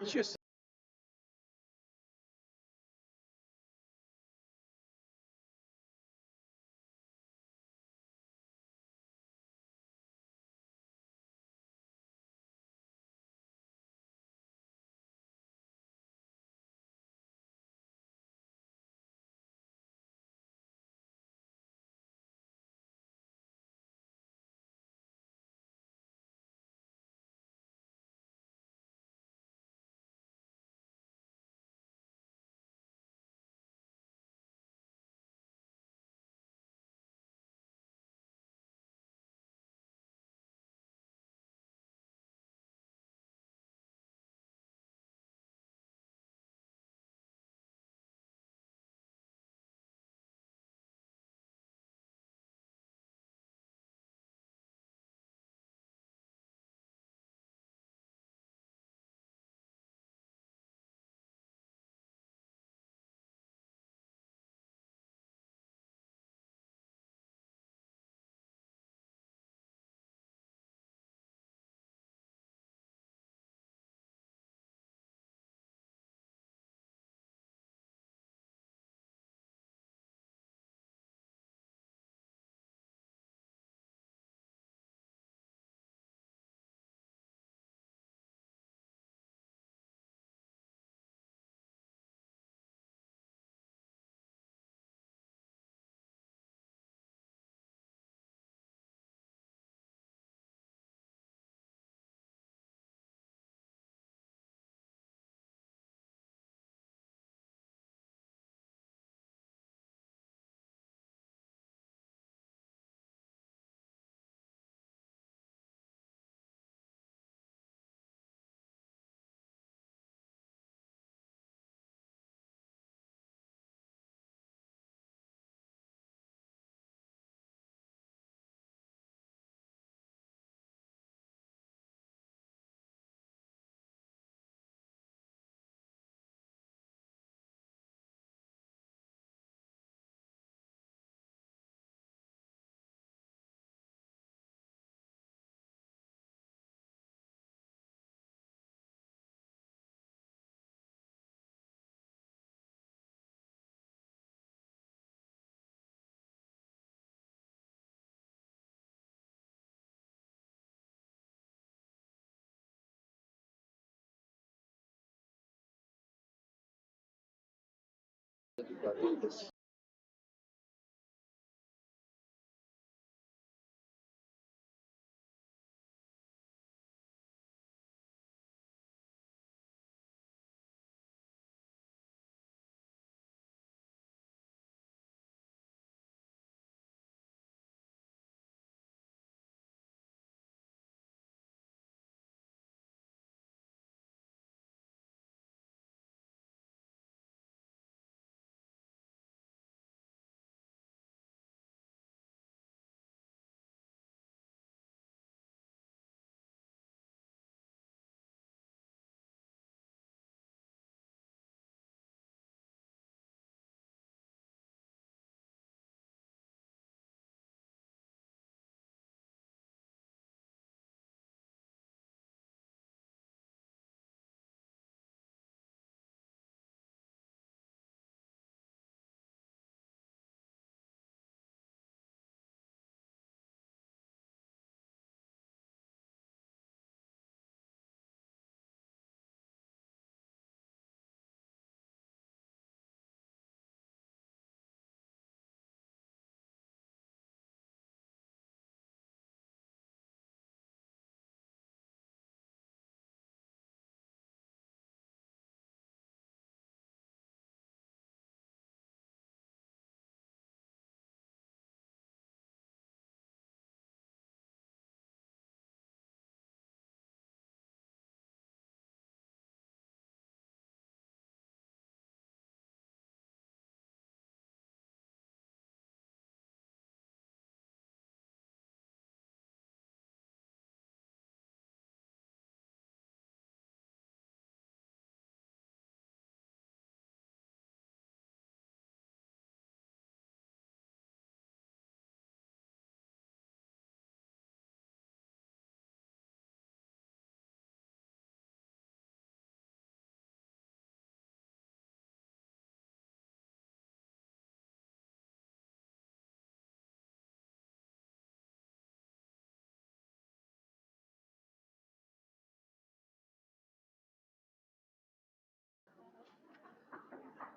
Just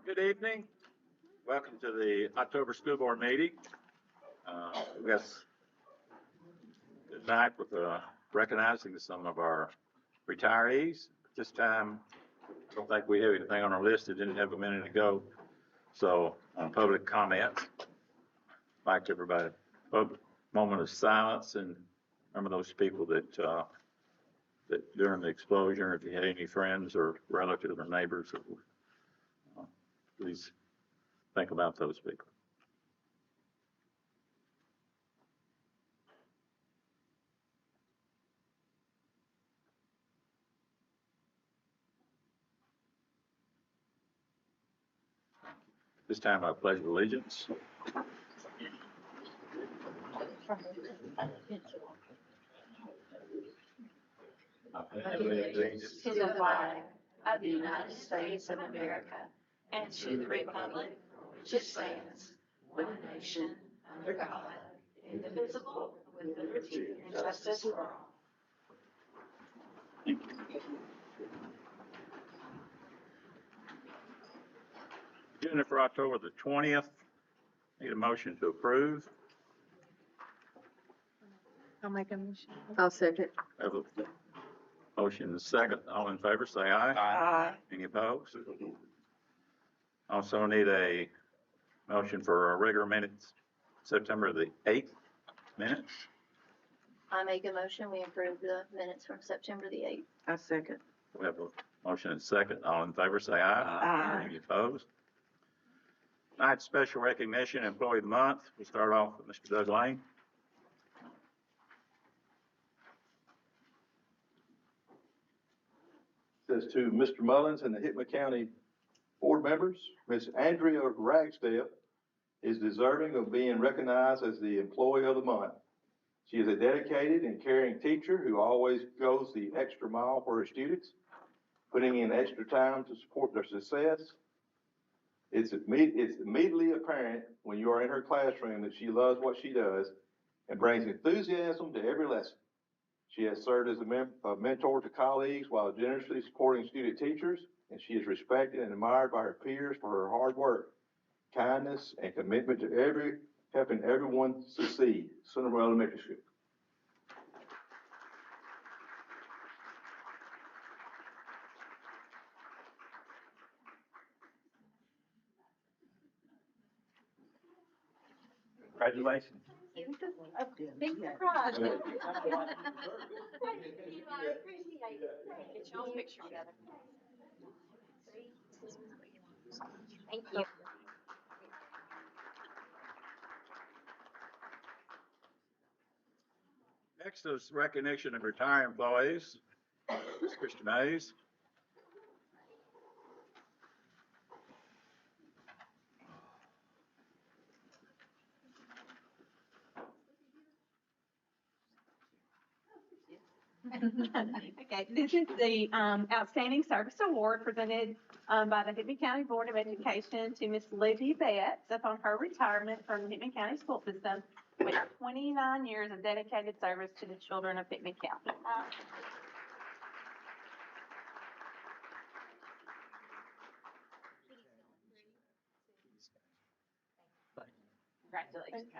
Good evening. Welcome to the October School Board meeting. We got tonight with recognizing some of our retirees. This time, I don't think we have anything on our list that didn't have a minute ago. So on public comments, I'd like everybody, a moment of silence and remember those people that during the explosion, or if you had any friends or relatives or neighbors, please think about those people. This time I pledge allegiance. Allegiance to the flag of the United States of America and to the republic which stands one nation under God, indivisible, with liberty and justice for all. Thank you. Agenda for October the 20th. Need a motion to approve. I'll make a motion. I'll second. Have a motion and a second. All in favor, say aye. Aye. Any opposed? Also need a motion for our regular minutes, September the 8th minutes. I make a motion, we approve the minutes from September the 8th. I second. We have a motion and a second. All in favor, say aye. Aye. Any opposed? Tonight's special recognition, Employee of the Month. We'll start off with Mr. Doug Lane. Says to Mr. Mullins and the Hickman County board members, Ms. Andrea Ragsdale is deserving of being recognized as the Employee of the Month. She is a dedicated and caring teacher who always goes the extra mile for her students, putting in extra time to support their success. It's immediately apparent when you are in her classroom that she loves what she does and brings enthusiasm to every lesson. She has served as a mentor to colleagues while generously supporting student teachers, and she is respected and admired by her peers for her hard work, kindness, and commitment to helping everyone succeed. Centerville Elementary School. Congratulations. Big surprise. Thank you, I appreciate it. Get y'all's picture together. Thank you. Next is recognition of retired employees. Ms. Christian Hayes. Okay, this is the Outstanding Service Award presented by the Hickman County Board of Education to Miss Lizzie Betts upon her retirement from the Hickman County School System with 29 years of dedicated service to the children of Hickman County. Congratulations.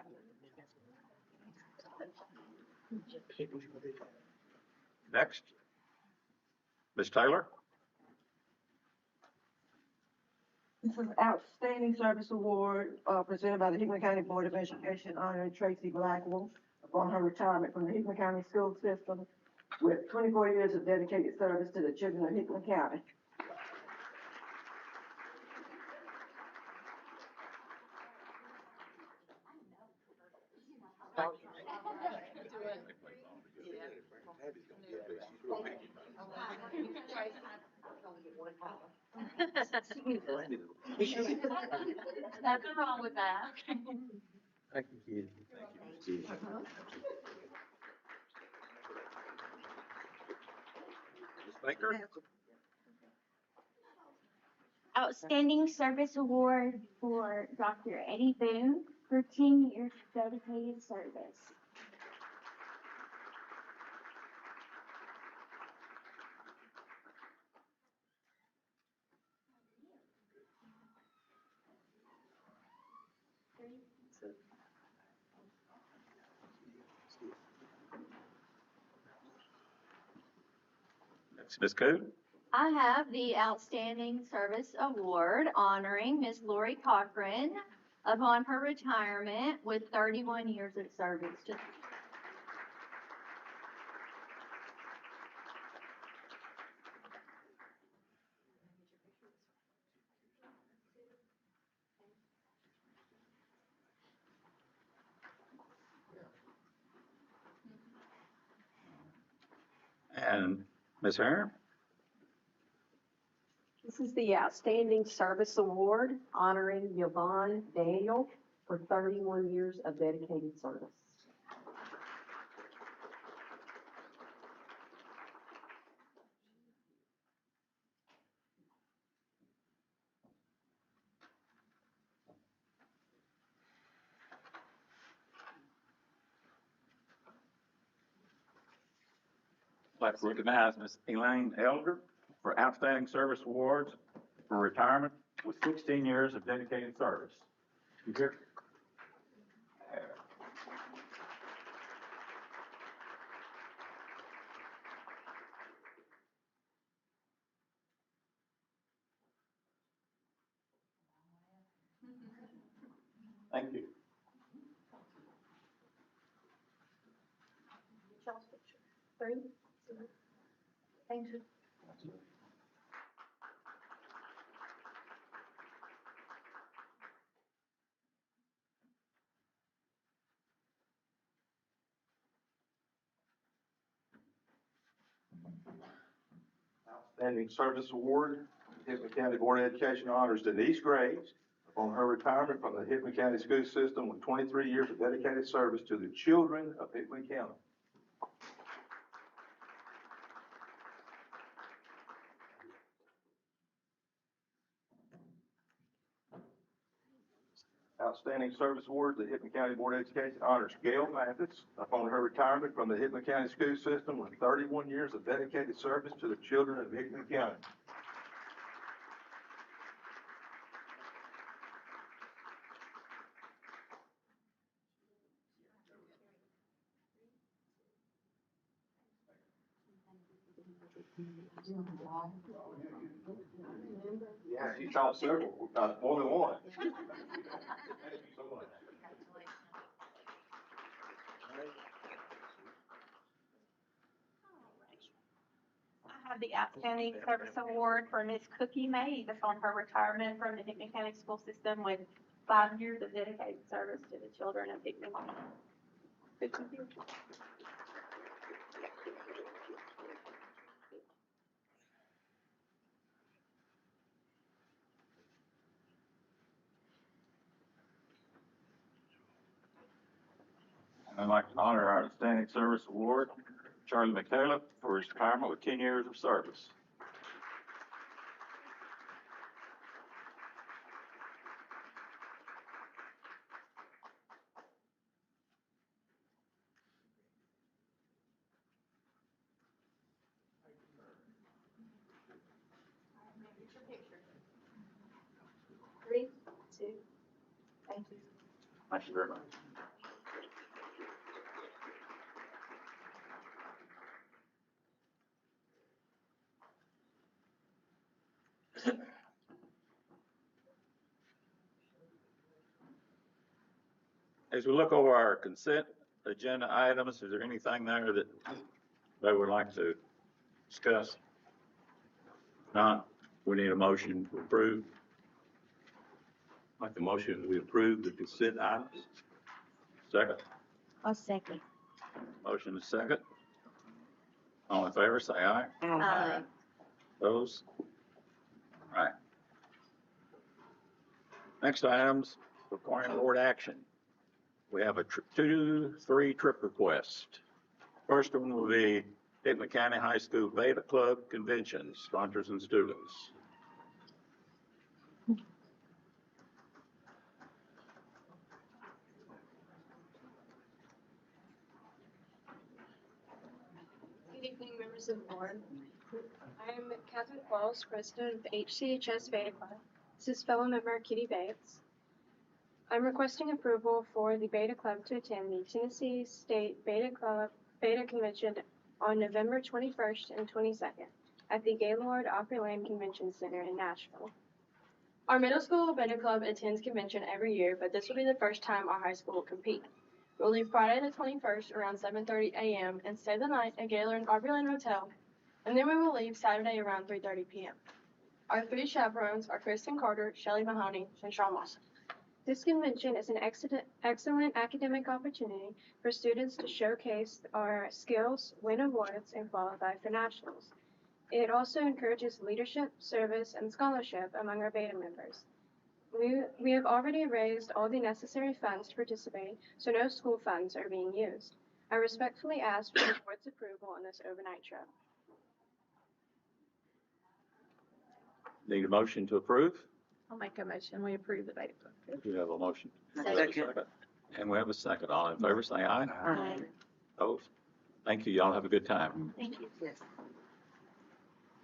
Next, Ms. Taylor. This is Outstanding Service Award presented by the Hickman County Board of Education honoring Tracy Blackwell upon her retirement from the Hickman County School System with 24 years of dedicated service to the children of Hickman County. Nothing wrong with that. Thank you, Keith. Thank you, Ms. Baker. Outstanding Service Award for Dr. Eddie Boone for 10 years of dedicated service. Next, Ms. Coote. I have the Outstanding Service Award honoring Ms. Lori Cochran upon her retirement with 31 years of service to And Ms. Herron. This is the Outstanding Service Award honoring Yvonne Daniel for 31 years of dedicated service. I'd like to recognize Ms. Elaine Elder for Outstanding Service Awards for retirement with 16 years of dedicated service. You hear? Thank you. Thank you. Outstanding Service Award, Hickman County Board of Education honors Denise Graves upon her retirement from the Hickman County School System with 23 years of dedicated service to the children of Hickman County. Outstanding Service Award, the Hickman County Board of Education honors Gail Mathis upon her retirement from the Hickman County School System with 31 years of dedicated service to the children of Hickman County. Yeah, she taught several, more than one. Thank you so much. I have the Outstanding Service Award for Miss Cookie Mays upon her retirement from the Hickman County School System with 5 years of dedicated service to the children of Hickman County. And I'd like to honor our Outstanding Service Award, Charlie McCaleb, for his retirement with 10 years of service. Three, two, thank you. Thank you very much. As we look over our consent agenda items, is there anything there that they would like to discuss? Not, we need a motion to approve. Like the motion, we approve the consent items. Second, I'll second. motion is second. All in favor, say aye. Aye. Those? Right. Next items, requiring board action. We have a 2-3 trip request. First one will be Hickman County High School Beta Club Convention, sponsors and students. Good evening, members of the board. I'm Catherine Qualls, president of HCHS Beta Club. This is fellow member Kitty Bates. I'm requesting approval for the Beta Club to attend the Tennessee State Beta Convention on November 21st and 22nd at the Gaylord Opryland Convention Center in Nashville. Our middle school Beta Club attends convention every year, but this will be the first time our high school will compete. We'll leave Friday the 21st around 7:30 a.m. and stay the night at Gaylord Opryland Hotel, and then we will leave Saturday around 3:30 p.m. Our 3 chaperones are Kristen Carter, Shelley Mahoney, and Sean Lawson. This convention is an excellent academic opportunity for students to showcase our skills, win awards, and qualify for nationals. It also encourages leadership, service, and scholarship among our Beta members. We have already raised all the necessary funds to participate, so no school funds are being used. I respectfully ask for the board's approval on this overnight trip. Need a motion to approve? I'll make a motion. We approve the Beta Club. We have a motion. Second. And we have a second. All in favor, say aye. Aye. Opposed? Thank you. Y'all have a good time. Thank you. Yes.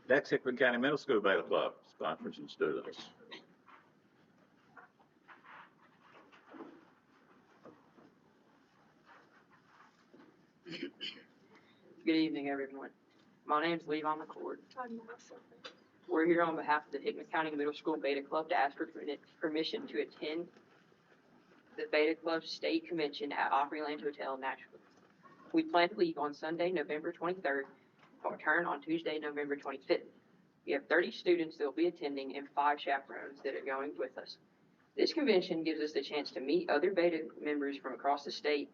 Next, Hickman County Middle School Beta Club, sponsors and students. Good evening, everyone. My name is Levi McCord. We're here on behalf of the Hickman County Middle School Beta Club to ask for permission to attend the Beta Club State Convention at Opryland Hotel, Nashville. We plan to leave on Sunday, November 23rd, and return on Tuesday, November 25th. We have 30 students that will be attending and 5 chaperones that are going with us. This convention gives us the chance to meet other Beta members from across the state,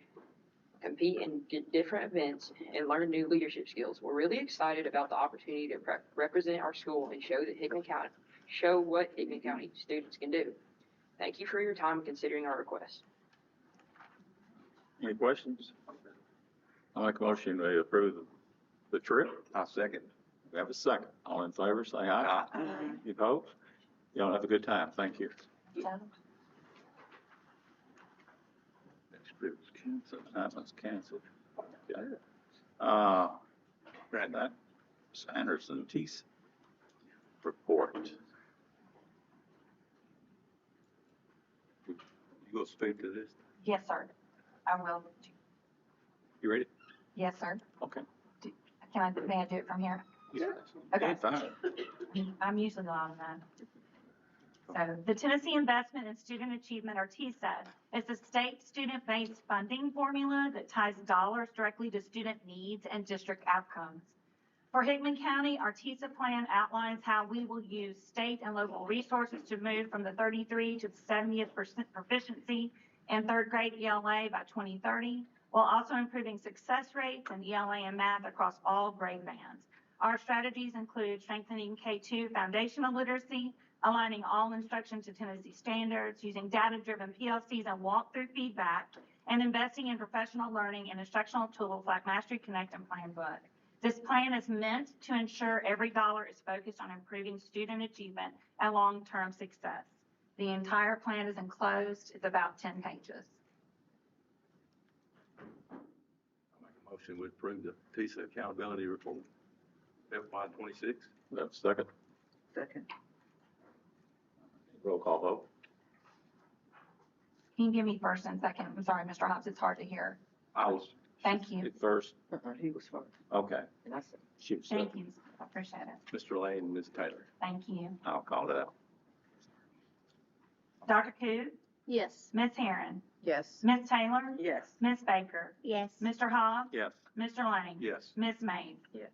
compete in different events, and learn new leadership skills. We're really excited about the opportunity to represent our school and show what Hickman County students can do. Thank you for your time considering our request. Any questions? I'll make a motion to approve the trip. I'll second. We have a second. All in favor, say aye. Aye. You opposed? Y'all have a good time. Thank you. Next trip is canceled. That one's canceled. Okay. That Sanderson Tees report. You go straight to this? Yes, sir. I will. You ready? Yes, sir. Okay. May I do it from here? Yes. Okay. Fine. I'm usually on that. So the Tennessee Investment in Student Achievement, or TSED, is a state student-based funding formula that ties dollars directly to student needs and district outcomes. For Hickman County, our TSED plan outlines how we will use state and local resources to move from the 33 to the 70th proficiency in 3rd grade ELA by 2030, while also improving success rates in ELA and math across all grade bands. Our strategies include strengthening K-2 foundational literacy, aligning all instruction to Tennessee standards, using data-driven PLCs and walkthrough feedback, and investing in professional learning and instructional tools like Mastery Connect and Planbook. This plan is meant to ensure every dollar is focused on improving student achievement and long-term success. The entire plan is enclosed. It's about 10 pages. I'll make a motion to approve the TISA accountability report, FY26. We have a second. Second. Roll call vote. Can you give me first and second? I'm sorry, Mr. Hobbs, it's hard to hear. I was. Thank you. First. He was first. Okay. And I said, She was Thank second. you. I appreciate it. Mr. Lane and Ms. Taylor. Thank you. I'll call it out. Dr. Coote, Yes. Ms. Heron, yes. Ms. Taylor, Yes. Ms. Baker, Yes. Mr. Hobbs, Yes. Mr. Lane, Yes. Ms. Mays. Yes.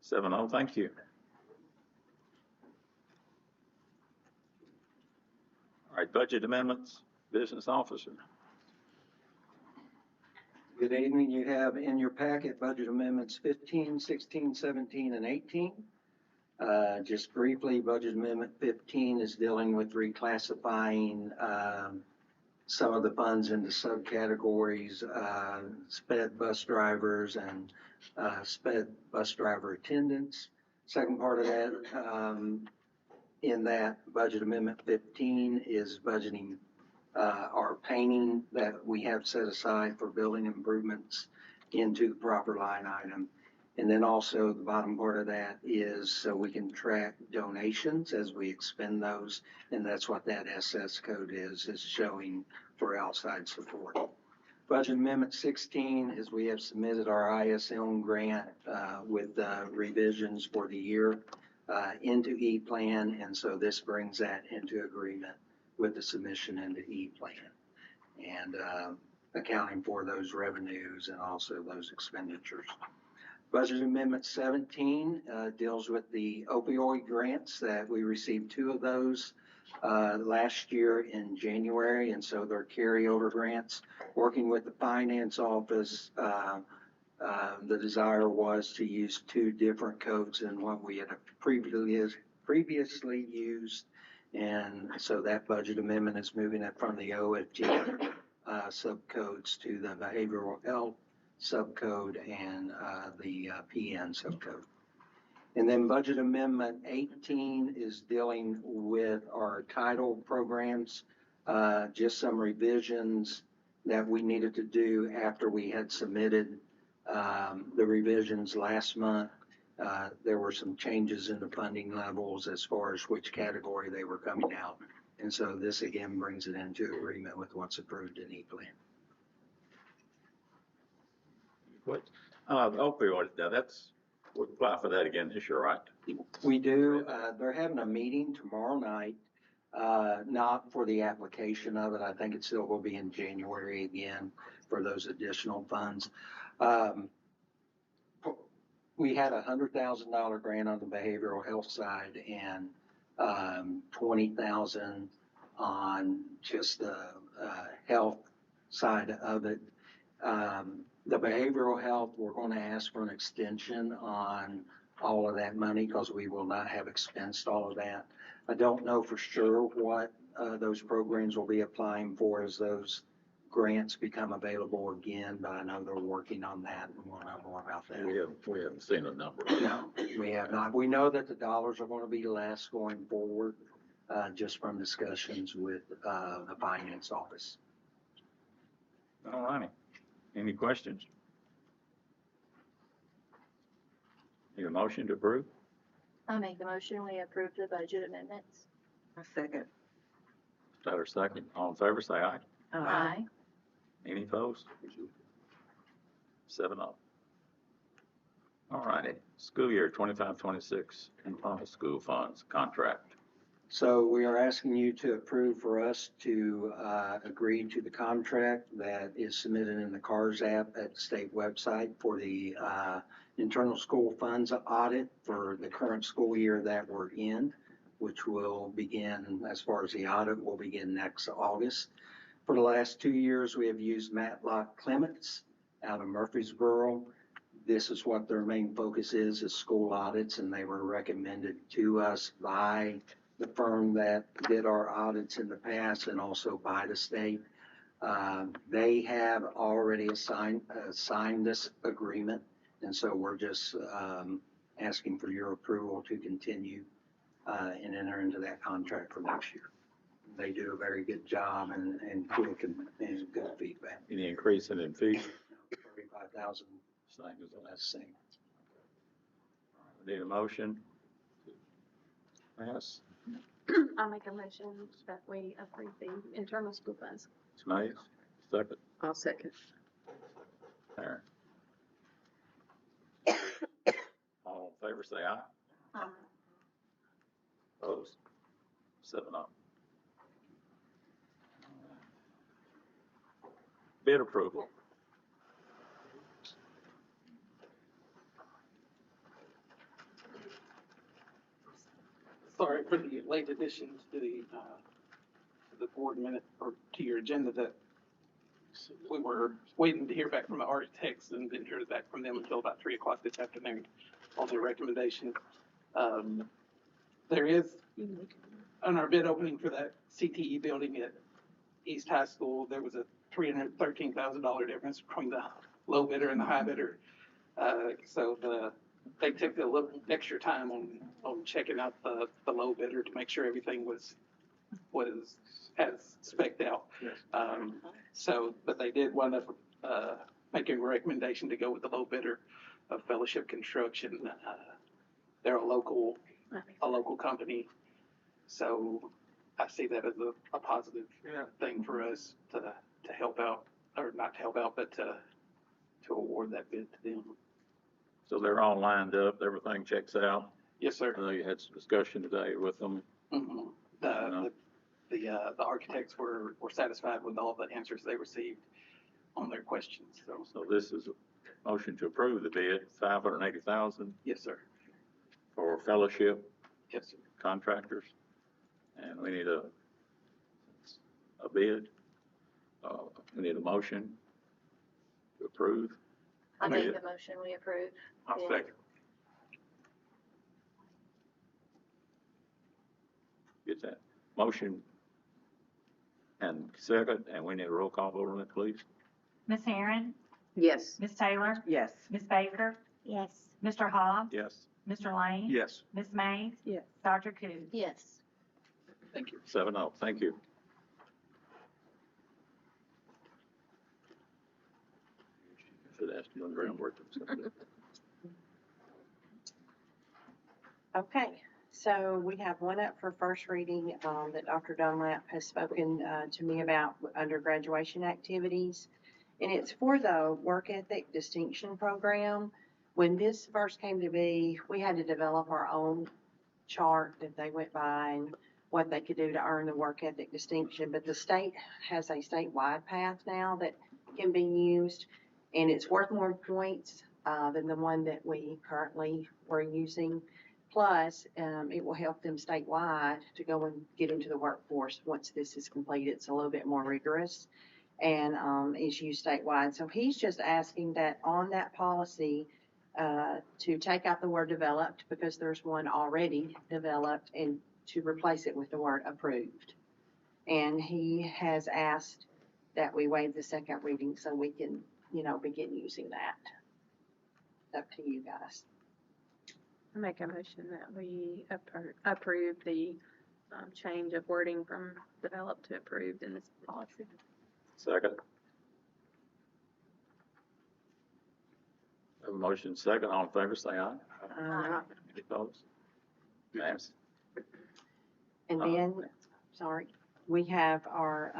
7-0, thank you. All right, budget amendments, business officer. Good evening. You have in your packet budget amendments 15, 16, 17, and 18. Just briefly, budget amendment 15 is dealing with reclassifying some of the funds into subcategories, sped bus drivers and sped bus driver attendants. Second part of that, in that budget amendment 15 is budgeting our painting that we have set aside for building improvements into the proper line item. And then also the bottom part of that is so we can track donations as we expend those. And that's what that SS code is showing for outside support. Budget Amendment 16 is we have submitted our ISM grant with revisions for the year into E-Plan. And so this brings that into agreement with the submission into E-Plan and accounting for those revenues and also those expenditures. Budget Amendment 17 deals with the opioid grants that we received 2 of those last year in January, and so they're carryover grants. Working with the finance office, the desire was to use 2 different codes than what we had previously used, and so that budget amendment is moving it from the OFG subcodes to the behavioral health subcode and the PN subcode. And then Budget Amendment 18 is dealing with our title programs, just some revisions that we needed to do after we had submitted the revisions last month. There were some changes in the funding levels as far as which category they were coming out. And so this again brings it into agreement with what's approved in E-Plan. What, opioid, now we'll apply for that again this year, right? We do. They're having a meeting tomorrow night, not for the application of it. I think it still will be in January again for those additional funds. We had a $100,000 grant on the behavioral health side and $20,000 on just the health side of it. The behavioral health, we're going to ask for an extension on all of that money because we will not have expensed all of that. I don't know for sure what those programs will be applying for as those grants become available again, but I know they're working on that and we'll know more about that. We haven't seen a number. No, we have not. We know that the dollars are going to be less going forward, just from discussions with the finance office. All righty. Any questions? Need a motion to approve? I make the motion, we approve the budget amendments. A second. Tyler second. All in favor, say aye. Aye. Any opposed? 7-0. All righty. School year 25-26 Impala School Funds Contract. So we are asking you to approve for us to agree to the contract that is submitted in the CARS app at the state website for the internal school funds audit for the current school year that we're in, which will begin, as far as the audit, will begin next August. For the last 2 years, we have used Matlock Clements out of Murfreesboro. This is what their main focus is school audits, and they were recommended to us by the firm that did our audits in the past and also by the state. They have already signed this agreement, and so we're just asking for your approval to continue and enter into that contract for next year. They do a very good job and good feedback. Any increase in fees? 35,000. Same as the last. Same. Need a motion? Yes. I'll make a motion that we approve the internal school funds. It's made. Second. I'll second. There. All in favor, say aye. Aye. Opposed? 7-0. Bid approval. Sorry for the late addition to the board minute or to your agenda that we were waiting to hear back from the architects and didn't hear back from them until about 3 o'clock this afternoon on their recommendation. There is, on our bid opening for that CTE building at East High School, there was a $313,000 difference between the low bidder and the high bidder. They took a little extra time on checking out the low bidder to make sure everything was as spec'd out. Yes. But they did wind up making a recommendation to go with the low bidder. of Fellowship Construction. They're a local company. So I see that as a positive thing for us to help out, or not to help out, but to award that bid to them. So they're all lined up, everything checks out. Yes, sir. I know you had some discussion today with them. Mhm. The architects were satisfied with all the answers they received on their questions, so. So this is a motion to approve the bid, $580,000 Yes, sir. for Fellowship Yes, sir. Contractors. And we need a bid. We need a motion to approve. I make the motion, we approve. I'll Yeah. second. Get that motion and second, and we need a roll call vote on it, please. Ms. Aaron, Yes. Ms. Taylor, Yes. Ms. Baker, Yes. Mr. Hobbs, Yes. Mr. Lane, Yes. Ms. Mays, Yes. Dr. Coos. Yes. Thank you. 7-0, thank you. Should ask you on groundwork. Okay, so we have one up for first reading, that Dr. Dunlap has spoken, to me about under graduation activities. And it's for the work ethic distinction program. When this first came to be, we had to develop our own chart that they went by and what they could do to earn the work ethic distinction. But the state has a statewide path now that can be used, and it's worth more points, than the one that we currently were using. Plus, it will help them statewide to go and get into the workforce once this is completed. It's a little bit more rigorous and is used statewide. So he's just asking that on that policy to take out the word developed, because there's one already developed, and to replace it with the word approved. And he has asked that we waive the second reading so we can, begin using that. Up to you guys. I make a motion that we approve the change of wording from developed to approved in this policy. Second. Have a motion second, all in favor, say aye. Aye. Any opposed? Pass. And then, we have our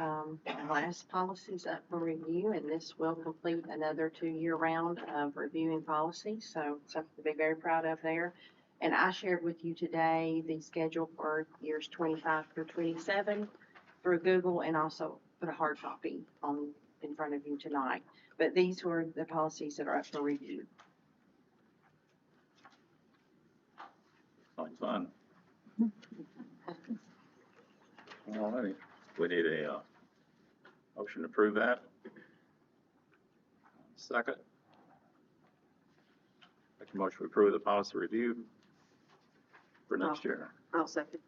last policies up for review, and this will complete another 2-year round of reviewing policies, so something to be very proud of there. And I shared with you today the schedule for years 25 through 27 through Google, and also put a hard copy in front of you tonight. But these were the policies that are up for review. Sounds fun. All righty, we need a motion to approve that. Second. Make a motion to approve the policy review for next year. I'll second.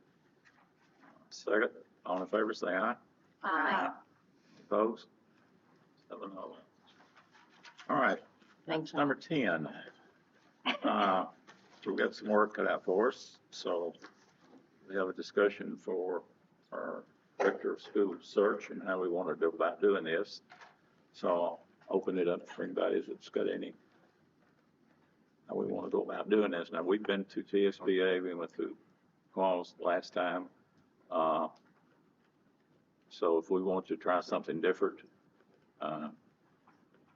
Second, all in favor, say aye. Aye. Opposed? 7-0. All right, Thank you. number 10. We've got some work cut out for us, so we have a discussion for our director of school search and how we want to go about doing this. So I'll open it up for anybody that's got any, how we want to go about doing this. Now, we've been to TSBA, we went through calls last time. So if we want to try something different,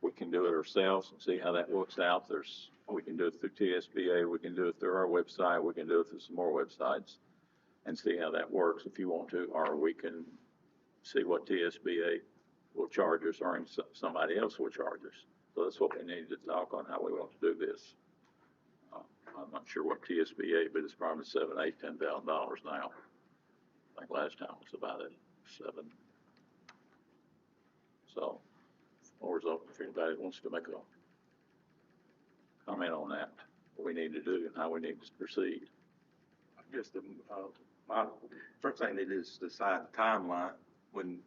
we can do it ourselves and see how that works out. We can do it through TSBA, we can do it through our website, we can do it through some more websites and see how that works if you want to, or we can see what TSBA will charge us or somebody else will charge us. So that's what we need to talk on, how we want to do this. I'm not sure what TSBA, but it's probably $7,000, $8,000, $10,000 now. I think last time it was about $7,000. So, floor's open if anybody wants to make a comment on that, what we need to do and how we need to proceed. I guess my first thing they do is decide the timeline when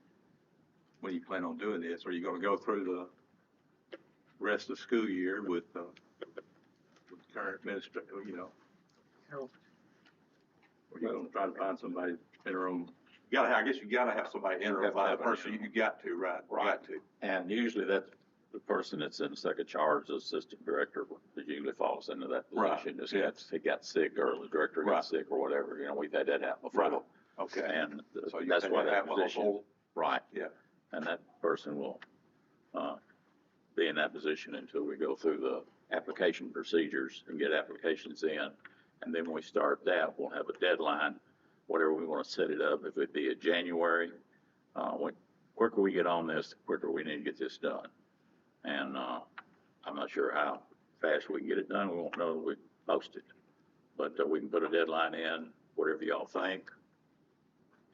you plan on doing this. Are you gonna go through the rest of the school year with current administrator, or are you gonna try to find somebody interim? I guess you gotta have somebody interim by the person, you got to, right? You got to. And usually that's the person that's in second charge, the assistant director, usually falls into that Right, position. Just yeah. he got sick or the director Right. got sick or whatever, you know, we've had that happen Right. before. Okay. And So you that's take why that that out of the position, whole- right, Yeah, and that person will, be in that position until we go through the application procedures and get applications in. And then when we start that, we'll have a deadline, whatever we want to set it up. If it be a January, quicker we get on this, the quicker we need to get this done. And, I'm not sure how fast we can get it done. We won't know till we post it. But, we can put a deadline in, whatever y'all think,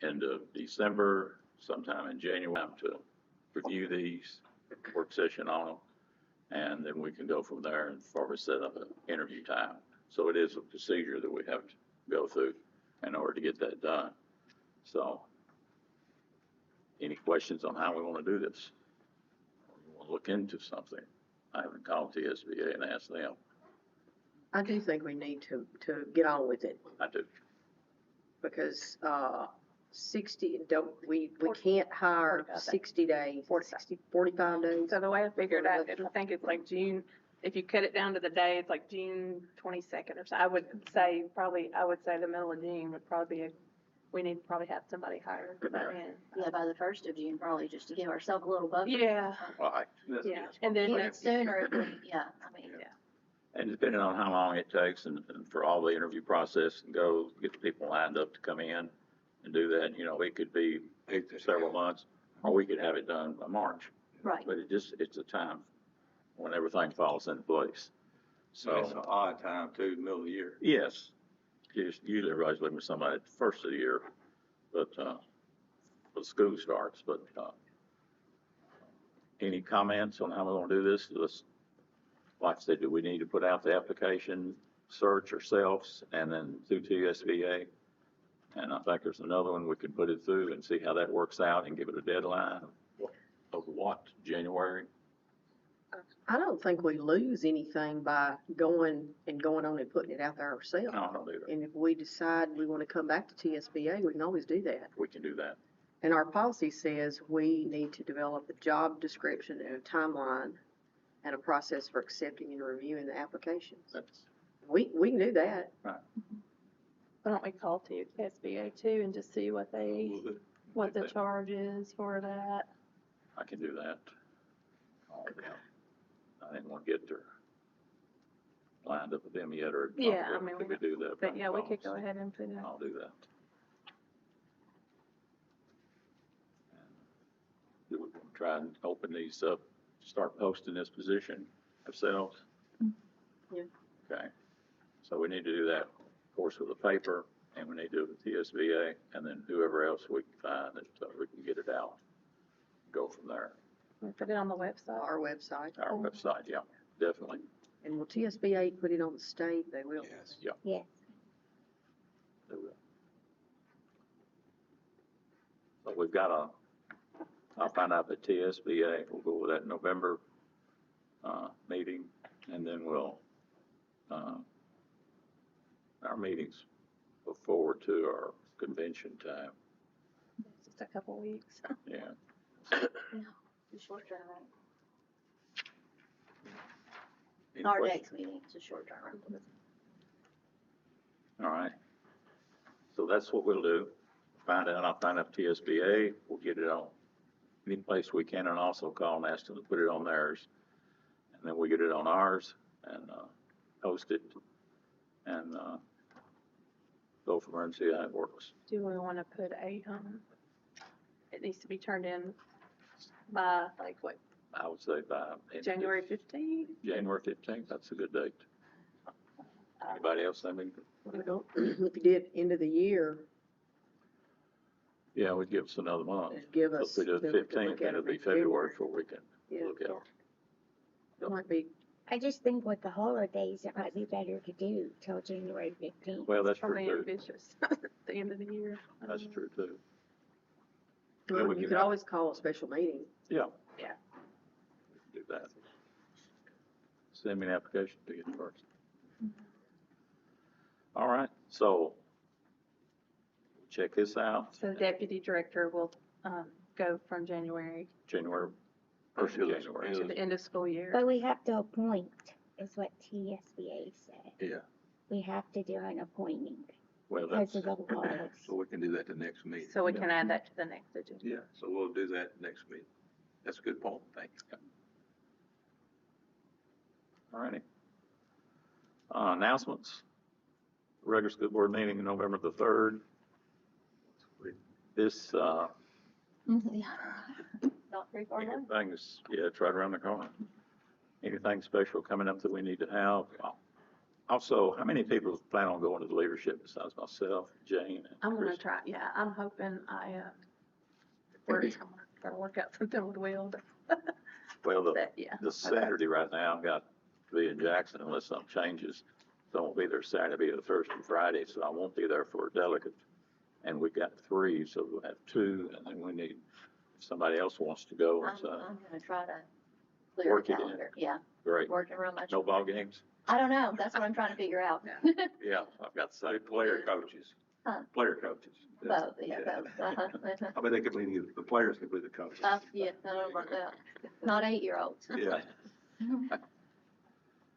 end of December, sometime in January, to review these, work session on them. And then we can go from there and forward set up an interview time. So it is a procedure that we have to go through in order to get that done. So, any questions on how we want to do this? We'll look into something. I haven't called TSBA and asked them. I do think we need to get on with it, I do. because, we can't hire 60 days, 45 days. So the way I figured out, I think it's like June, if you cut it down to the day, it's like June 22nd or so. I would say the middle of June would probably be we need to probably have somebody hired by then. Yeah, by the 1st of June, probably, just to give ourselves a little buffer. Yeah, Right. yeah. And then, Even sooner, if we- yeah, I mean. Yeah. And depending on how long it takes and for all the interview process and go, get the people lined up to come in and do that, you know, it could be several months, or we could have it done by March. Right. But it's a time when everything falls into place. so it's So, an odd time too, middle of the year. yes, usually everybody's looking for somebody at the first of the year, but, when school starts, but, any comments on how we want to do this? Like I said, do we need to put out the application, search ourselves, and then through TSBA? And I think there's another one we could put it through and see how that works out and give it a deadline of what, January? I don't think we lose anything by going on and putting it out there ourselves. No, I don't either. And if we decide we want to come back to TSBA, we can always do that. We can do that. And our policy says we need to develop a job description and a timeline and a process for accepting and reviewing the applications. We can do that. why don't we call SBA too and just see what the charge is for that? I can do that. I didn't want to get her lined up with them yet, or. Yeah, I mean, we could do that. But yeah, we could go ahead and put it. I'll do that. Do we want to try and open these up, start posting this position ourselves? Yeah. Okay, so we need to do that, of course, with the paper, and we need to do it with TSBA, and then whoever else we can find that we can get it out. Go from there. We put it on the website. Our website. Our website, yeah, definitely. And will TSBA put it on the state? They will. Yes. Yeah. Yes. They will. So we've got I'll find out the TSBA, we'll go with that November, meeting, and then we'll, our meetings look forward to our convention time, It's just a couple weeks. yeah. It's a short turnaround. Any Our questions? next meeting is a short turnaround. All right. So that's what we'll do. I'll find out TSBA, we'll get it on any place we can, and also call and ask them to put it on theirs. And then we get it on ours and, post it and, go from there and see how it works. Do we want to put it needs to be turned in by like what, I would say by. January 15th? January 15th, that's a good date. Anybody else have any? If you did end of the year, Yeah, we'd give us another month. it'd give So us. if we do then the we can look 15th, then at it'll be in February before we can Yeah. look at it. It might be, I just think with the holidays, it might be better to do till January 15th. Well, that's true Probably too. ambitious at the end of the year. That's true too. Yeah, we you can could have- always call a special meeting. Yeah. Yeah. We can do that. Send me an application to get first. All right, so check this out. So the deputy director will go from January. January First of January. To the end of school year. But we have to appoint, is what TSBA said. Yeah, We have to do an appointing Well, because that's, of the laws. so we can do that the next meeting. So we can add that to the next agenda. Yeah, so we'll do that next meeting. That's a good point, thank you. all righty. Announcements. Regular school board meeting November the 3rd. This, Not very far now. things, yeah, it's right around the corner. Anything special coming up that we need to have? Also, how many people plan on going to the leadership besides myself, Jane? and I'm gonna Chris? try, yeah, I'm hoping we're gonna work out something with Will, Well, but yeah. the Saturday right now, I've got to be in Jackson unless something changes. So I won't be there Saturday, the Thursday, and Friday, so I won't be there for a delegate. And we've got 3, so we'll have 2, and then we need, if somebody else wants to go, I'm so, gonna try to clear Work the it in. calendar. Yeah, great. working around my. No ball games? I don't know. That's what I'm trying to figure out. Yeah, I've got to say, Player coaches. Huh. Player coaches. Both, yeah, both. I bet they could be, the players could be the coaches. Yeah, I don't know about that. Not 8-year-olds. Yeah.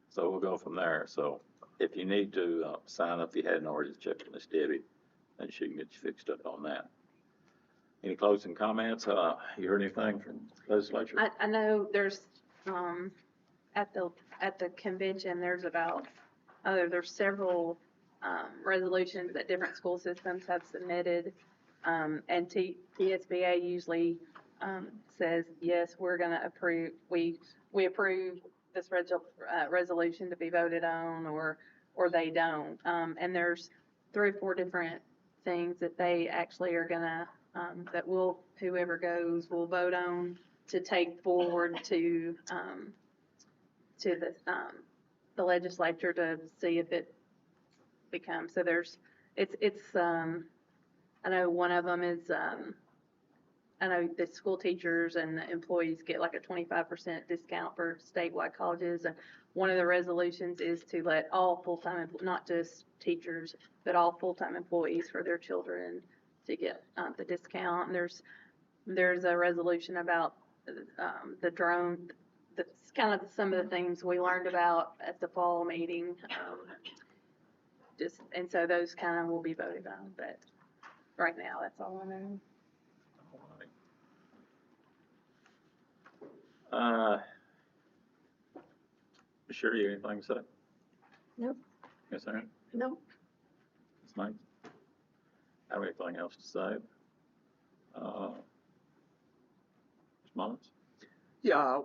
so we'll go from there. So if you need to sign up, if you hadn't already, check with Miss Debbie, and she can get you fixed up on that. Any closing comments? You heard anything from legislature? I know there's, at the convention, there's there's several, resolutions that different school systems have submitted. And TSBA usually, says, yes, we're gonna approve, we approve this resolution to be voted on, or they don't. And there's 3 or 4 different things that they actually are gonna, that whoever goes will vote on to take forward to the legislature to see if it becomes, so I know one of them is, I know the school teachers and the employees get like a 25% discount for statewide colleges. And one of the resolutions is to let all full-time, not just teachers, but all full-time employees for their children to get the discount. And there's a resolution about the drone. That's kind of some of the things we learned about at the fall meeting. And so those kind of will be voted on, but right now, that's all I know. Sure, you anything to say? Nope. Yes, sir. Nope. Ms. Mike? Have anything else to say? Ms. Mullins? Yeah,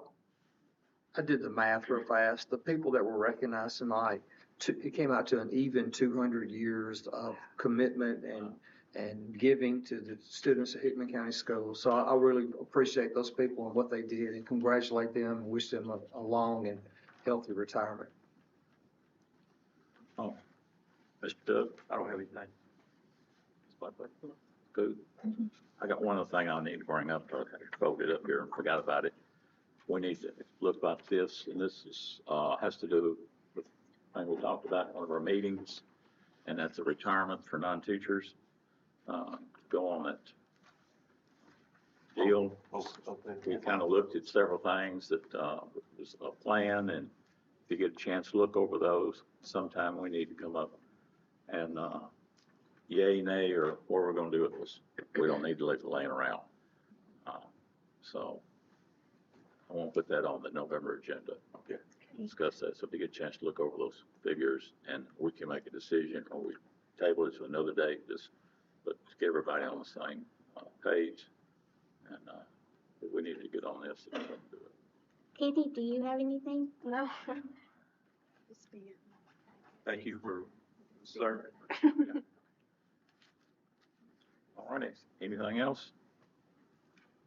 I did the math real fast. The people that were recognized tonight, it came out to an even 200 years of commitment and giving to the students at Hickman County Schools. So I really appreciate those people and what they did and congratulate them and wish them a long and healthy retirement. Oh, Mr. Doug? I don't have anything. Ms. Blackburn? Good. I got one other thing I need to bring up. I folded it up here and forgot about it. We need to look about this, and this is, has to do with the thing we talked about in one of our meetings, and that's the retirement for non-teachers. Go on that deal. We kind of looked at several things that was a plan, and if you get a chance to look over those, sometime we need to come up and yay, nay, or what we're going to do with this. We don't need to leave it laying around. So I won't put that on the November agenda. Okay. Discuss that. So if you get a chance to look over those figures, and we can make a decision, or we table it to another date, but get everybody on the same page. And we need to get on this. And do it. Katie, do you have anything? No. Thank you for serving. All righty. Anything else?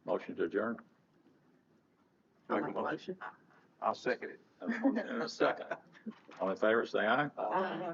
Motion to adjourn. Make a motion. I'll second it. And a second. All in favor, say aye. Uh,